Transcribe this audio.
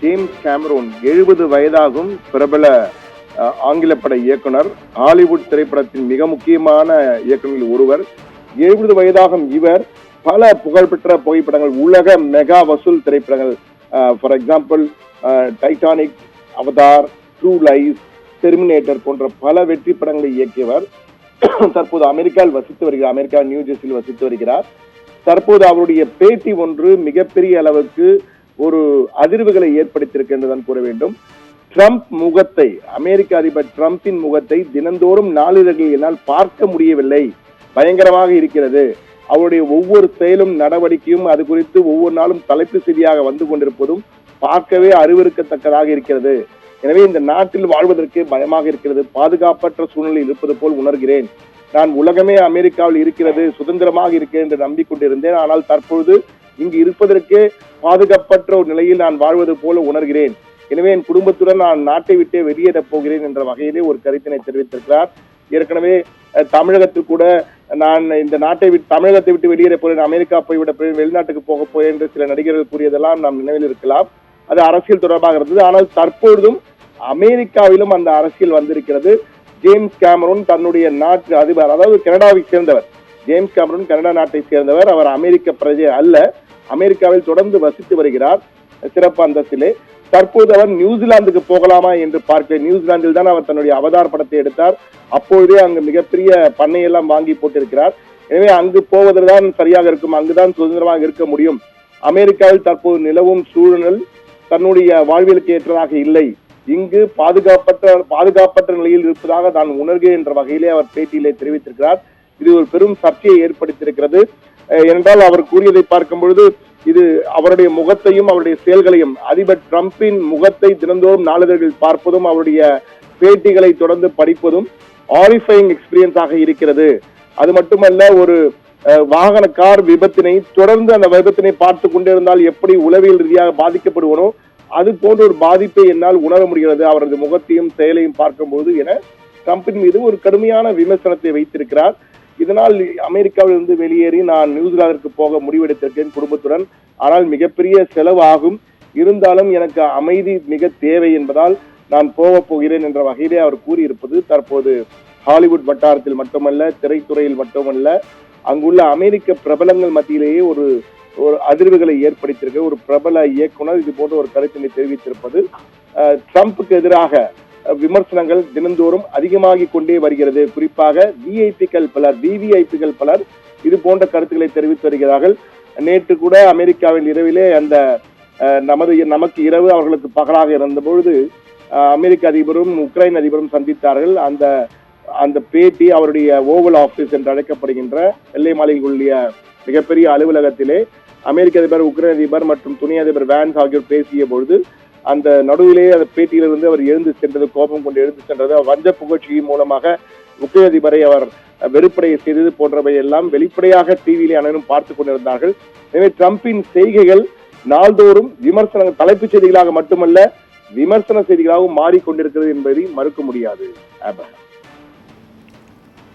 James Cameron 70 வயதாகும் பிரபல ஆங்கில பட இயக்குனர், ஹாலிவுட் திரைப்படத்தின் மிக முக்கியமான இயக்குநரில் ஒருவர். 70 வயதாகும் இவர் பல புகழ்பெற்ற புகைப்படங்கள், உலக மெகா வசூல் திரைப்படங்கள், for example Titanic, Avatar, true life, terminator போன்ற பல வெற்றி படங்களை இயக்கியவர். தற்போது அமெரிக்காவில் வசித்து வருகிறார், அமெரிக்கா நியூ ஜெர்சியில் வசித்து வருகிறார். தற்போது அவருடைய பேட்டி ஒன்று மிகப்பெரிய அளவுக்கு ஒரு அதிர்வுகளை ஏற்படுத்தியிருக்கின்றதான் கூற வேண்டும். ட்ரம்ப் முகத்தை, அமெரிக்க அதிபர் ட்ரம்பின் முகத்தை தினந்தோறும் நாளிதழ்களில் என்னால் பார்க்க முடியவில்லை, பயங்கரமாக இருக்கிறது. அவருடைய ஒவ்வொரு செயலும் நடவடிக்கையும் அது குறித்து ஒவ்வொரு நாளும் தலைப்பு செய்தியாக வந்து கொண்டிருப்பதும் பார்க்கவே அருவருக்கத்தக்கதாக இருக்கிறது. எனவே இந்த நாட்டில் வாழ்வதற்கு பயமாக இருக்கிறது, பாதுகாப்பற்ற சூழ்நிலையில் இருப்பது போல் உணர்கிறேன். நான் உலகமே அமெரிக்காவில் இருக்கிறது, சுதந்திரமாக இருக்கிறேன் என்று நம்பிக்கொண்டிருந்தேன். ஆனால் தற்பொழுது இங்கு இருப்பதற்கே பாதுகாப்பற்ற ஒரு நிலையில் நான் வாழ்வது போல உணர்கிறேன். எனவே என் குடும்பத்துடன் நான் நாட்டை விட்டே வெளியேறப் போகிறேன் என்ற வகையிலே ஒரு கருத்தினை தெரிவித்திருக்கிறார். ஏற்கனவே தமிழகத்தில் கூட நான் இந்த தமிழகத்தை விட்டு வெளியேற போறேன், அமெரிக்கா போய்விட போறேன், வெளிநாட்டுக்கு போக போறேன் என்று சில நடிகர்கள் கூறியதெல்லாம் நாம் நினைவில் இருக்கலாம். அது அரசியல் தொடர்பாக இருந்தது. ஆனால் தற்பொழுதும் அமெரிக்காவிலும் அந்த அரசியல் வந்திருக்கிறது. ஜேம்ஸ் கேமரூன் தன்னுடைய நாட்டு அதிபர், அதாவது கனடாவை சேர்ந்தவர். ஜேம்ஸ் கேமரூன் கனடா நாட்டை சேர்ந்தவர். அவர் அமெரிக்க பிரஜை அல்ல, அமெரிக்காவில் தொடர்ந்து வசித்து வருகிறார் சிறப்பு அந்தஸ்திலே. தற்போது அவர் நியூசிலாந்துக்கு போகலாமா என்று பார்க்க, நியூசிலாந்தில் தான் அவர் தன்னுடைய அவதார் படத்தை எடுத்தார். அப்பொழுதே அங்கு மிகப்பெரிய பண்ணையெல்லாம் வாங்கி போட்டிருக்கிறார். எனவே அங்கு போவதுதான் சரியாக இருக்கும், அங்குதான் சுதந்திரமாக இருக்க முடியும். அமெரிக்காவில் தற்போது நிலவும் சூழல் தன்னுடைய வாழ்வியலுக்கு ஏற்றதாக இல்லை, இங்கு பாதுகாப்பற்ற நிலையில் இருப்பதாக நான் உணர்கிறேன் என்ற வகையிலே அவர் பேட்டியிலே தெரிவித்திருக்கிறார். இது ஒரு பெரும் சர்ச்சையை ஏற்படுத்தியிருக்கிறது. என்றால் அவர் கூறியதை பார்க்கும் பொழுது இது அவருடைய முகத்தையும் அவருடைய செயல்களையும், அதிபர் ட்ரம்பின் முகத்தை தினந்தோறும் நாளிதழ்களில் பார்ப்பதும் அவருடைய பேட்டிகளை தொடர்ந்து படிப்பதும் ஹாரிஃபையிங் எக்ஸ்பீரியன்ஸாக இருக்கிறது. அது மட்டுமல்ல, ஒரு வாகன கார் விபத்தினை தொடர்ந்து அந்த விபத்தினை பார்த்து கொண்டிருந்தால் எப்படி உளவியல் ரீதியாக பாதிக்கப்படுவனோ அது போன்ற ஒரு பாதிப்பை என்னால் உணர முடிகிறது அவரது முகத்தையும் செயலையும் பார்க்கும்போது என ட்ரம்பின் மீது ஒரு கடுமையான விமர்சனத்தை வைத்திருக்கிறார். இதனால் அமெரிக்காவில் இருந்து வெளியேறி நான் நியூசிலாந்திற்கு போக முடிவெடுத்திருக்கேன் குடும்பத்துடன். ஆனால் மிகப்பெரிய செலவு ஆகும், இருந்தாலும் எனக்கு அமைதி மிக தேவை என்பதால் நான் போகிறேன் என்ற வகையிலே அவர் கூறியிருப்பது தற்போது ஹாலிவுட் வட்டாரத்தில் மட்டுமல்ல, திரைத்துறையில் மட்டுமல்ல, அங்குள்ள அமெரிக்க பிரபலங்கள் மத்தியிலேயே ஒரு அதிர்வுகளை ஏற்படுத்தியிருக்க ஒரு பிரபல இயக்குனர் இது போன்ற ஒரு கருத்தினை தெரிவித்திருப்பது. ட்ரம்புக்கு எதிராக விமர்சனங்கள் தினந்தோறும் அதிகமாகிக் கொண்டே வருகிறது. குறிப்பாக விவிஐபிகள் பலர் இது போன்ற கருத்துக்களை தெரிவித்து வருகிறார்கள். நேற்று கூட அமெரிக்காவில் இரவிலே அந்த நமக்கு இரவு அவர்களுக்கு பகலாக இருந்த பொழுது அமெரிக்க அதிபரும் உக்ரைன் அதிபரும் சந்தித்தார்கள். அந்த பேட்டி அவருடைய ஓவல் ஆபீஸ் என்று அழைக்கப்படுகின்ற வெள்ளை மாளிகைக்குள்ள மிகப்பெரிய அலுவலகத்திலே அமெரிக்க அதிபர், உக்ரைன் அதிபர் மற்றும் துணை அதிபர் வான்ஸ் ஆகியோர் பேசிய பொழுது அந்த நடுவிலே அந்த பேட்டியிலிருந்து அவர் எழுந்து சென்றது, கோபம் கொண்டு எழுந்து சென்றது, வஞ்ச புகழ்ச்சியின் மூலமாக உக்ரைன் அதிபரை அவர் வெறுப்படைய செய்தது போன்றவை எல்லாம் வெளிப்படையாக டிவியிலே அனைவரும் பார்த்துக் கொண்டிருந்தார்கள். எனவே ட்ரம்பின் செய்கைகள் நாள்தோறும் விமர்சனங்கள், தலைப்புச் செய்திகளாக மட்டுமல்ல விமர்சன செய்திகளாகவும் மாறிக்கொண்டிருக்கிறது என்பதை மறுக்க முடியாது.